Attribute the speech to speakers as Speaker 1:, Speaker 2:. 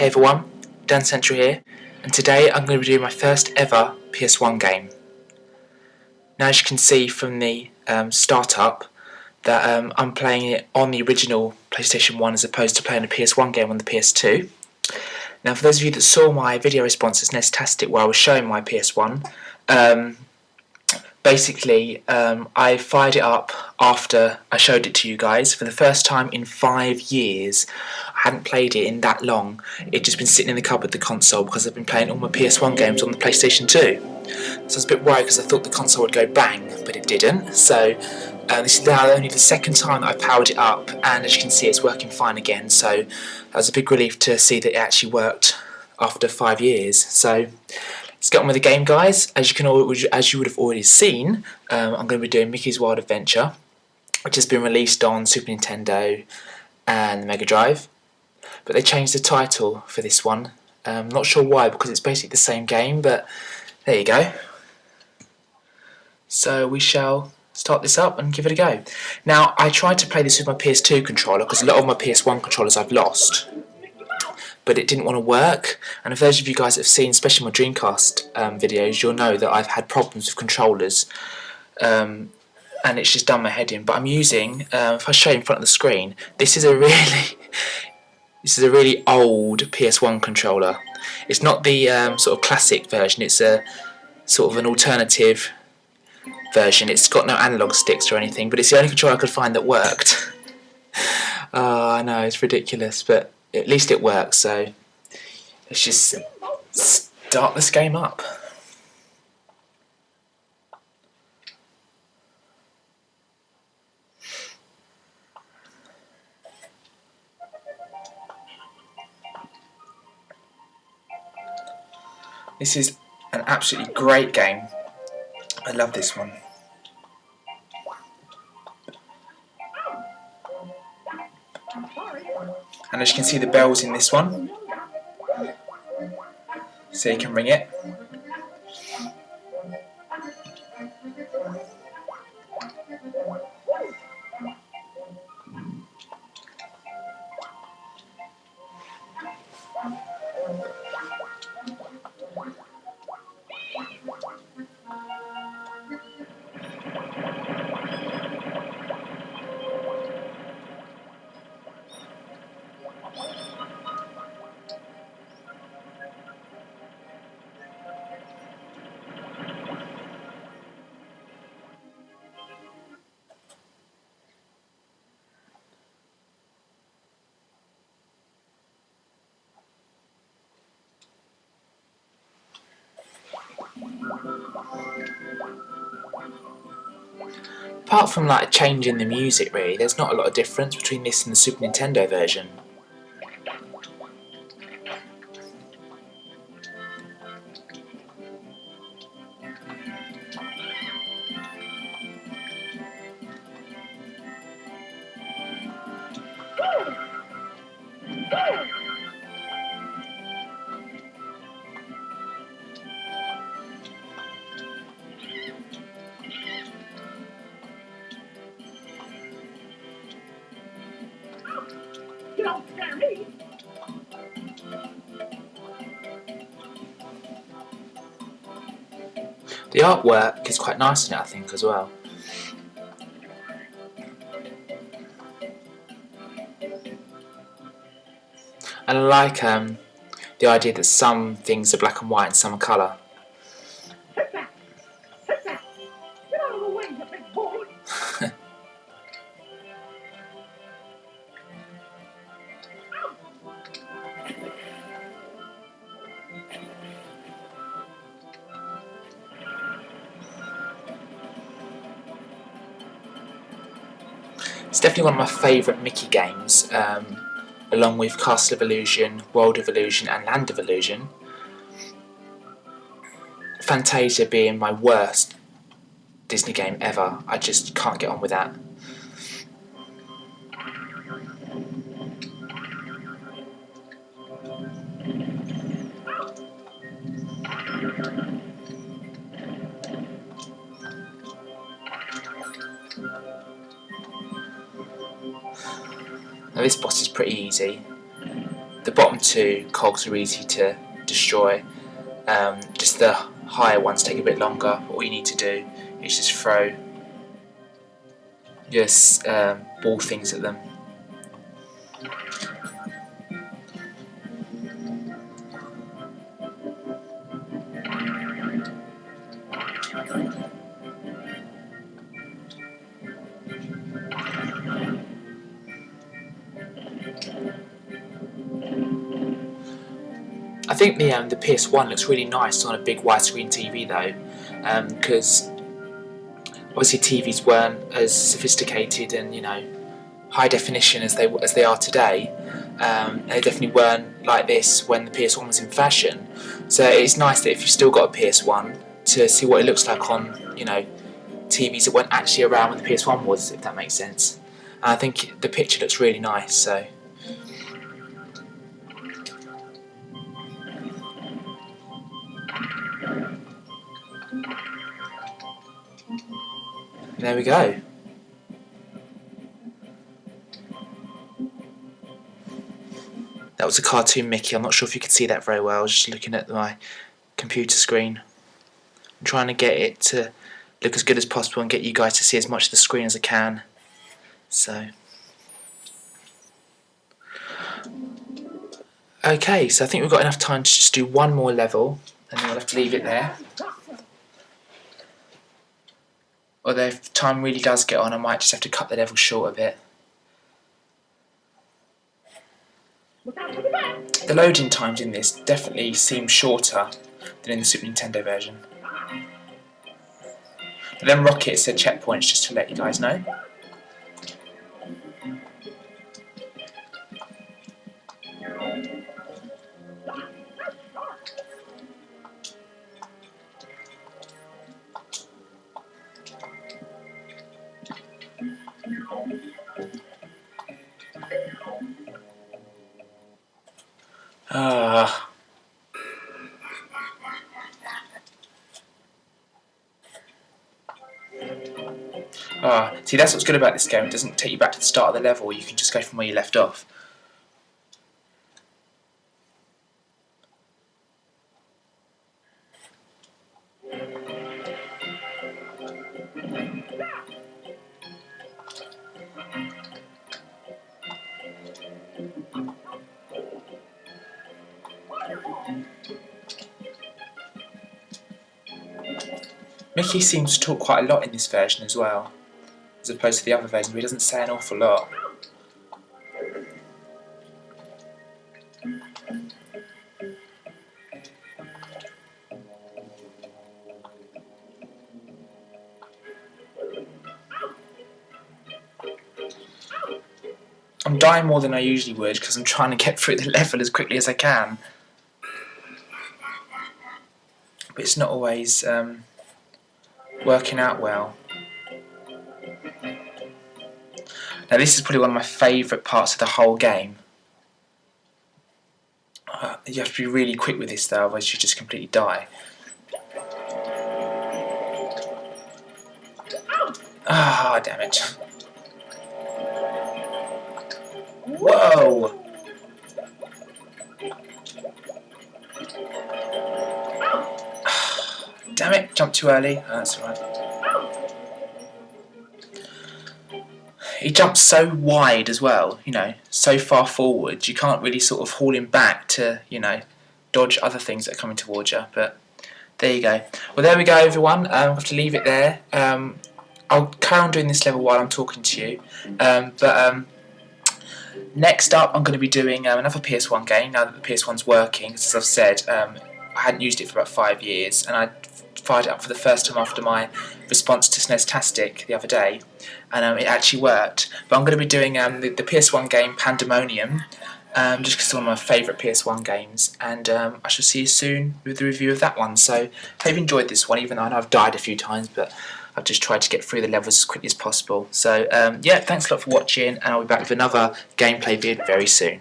Speaker 1: Hey everyone, Dan Central here, and today I'm going to be doing my first ever PS1 game. Now as you can see from the startup that I'm playing it on the original PlayStation 1 as opposed to playing a PS1 game on the PS2. Now for those of you that saw my video response at Nestastic where I was showing my PS1, basically I fired it up after I showed it to you guys for the first time in 5 years. I hadn't played it in that long. It'd just been sitting in the cupboard, the console, because I've been playing all my PS1 games on the PlayStation 2. So I was a bit worried because I thought the console would go bang, but it didn't. So this is now only the second time that I've powered it up, and as you can see it's working fine again. So that was a big relief to see that it actually worked after 5 years. So let's get on with the game, guys. As you would have already seen, I'm going to be doing Mickey's Wild Adventure, which has been released on Super Nintendo and the Mega Drive. But they changed the title for this one. Not sure why, because it's basically the same game, but there you go. So we shall start this up and give it a go. Now, I tried to play this with my PS2 controller, because a lot of my PS1 controllers I've lost, but it didn't want to work. And for those of you guys that have seen, especially my Dreamcast videos, you'll know that I've had problems with controllers, and it's just done my head in. But I'm using, if I show you in front of the screen, this is a really old PS1 controller. It's not the sort of classic version, it's a sort of an alternative version. It's got no analog sticks or anything, but it's the only controller I could find that worked. I know, it's ridiculous, but at least it works, so let's just start this game up. This is an absolutely great game. I love this one. And as you can see, the bell's in this one, so you can ring it. Apart from like a change in the music, really, there's not a lot of difference between this and the Super Nintendo version.
Speaker 2: Don't scare me.
Speaker 1: The artwork is quite nice in it, I think, as well. And I like the idea that some things are black and white and some are colour.
Speaker 2: Sit back. Sit back. Get out of the way, you big boy.
Speaker 1: It's definitely one of my favourite Mickey games, along with Castle of Illusion, World of Illusion and Land of Illusion. Fantasia being my worst Disney game ever. I just can't get on with that. Now this boss is pretty easy. the bottom two cogs are easy to destroy. Just the higher ones take a bit longer. But all you need to do is just throw just ball things at them. I think the PS1 looks really nice on a big widescreen TV though, because obviously TVs weren't as sophisticated and high definition as they are today. They definitely weren't like this when the PS1 was in fashion. So it's nice that if you've still got a PS1 to see what it looks like on TVs that weren't actually around when the PS1 was, if that makes sense. And I think the picture looks really nice. So. There we go. That was a cartoon Mickey. I'm not sure if you could see that very well. I was just looking at my computer screen. I'm trying to get it to look as good as possible and get you guys to see as much of the screen as I can. So. Okay, so I think we've got enough time to just do one more level and then we'll have to leave it there. Although if time really does get on, I might just have to cut the level short a bit. The loading times in this definitely seem shorter than in the Super Nintendo version. But then Rocket said checkpoints just to let you guys know. See, that's what's good about this game. It doesn't take you back to the start of the level. You can just go from where you left off. Mickey seems to talk quite a lot in this version as well, as opposed to the other version where he doesn't say an awful lot. I'm dying more than I usually would because I'm trying to get through the level as quickly as I can. But it's not always working out well. Now this is probably one of my favourite parts of the whole game. You have to be really quick with this though, otherwise you just completely die. Ah, damn it. Whoa! Damn it, jumped too early. Oh, that's alright. He jumps so wide as well, so far forward. You can't really sort of haul him back to, dodge other things that are coming towards you. But there you go. Well, there we go, everyone. I'll have to leave it there. I'll carry on doing this level while I'm talking to you. Next up, I'm going to be doing another PS1 game now that the PS1's working. As I've said, I hadn't used it for about 5 years, and I fired it up for the first time after my response to SNES-tastic the other day, and it actually worked. But I'm going to be doing the PS1 game Pandemonium, just because it's one of my favourite PS1 games, and I shall see you soon with the review of that one. So I hope you've enjoyed this one, even though I know I've died a few times, but I've just tried to get through the levels as quickly as possible. So yeah, thanks a lot for watching, and I'll be back with another gameplay vid very soon.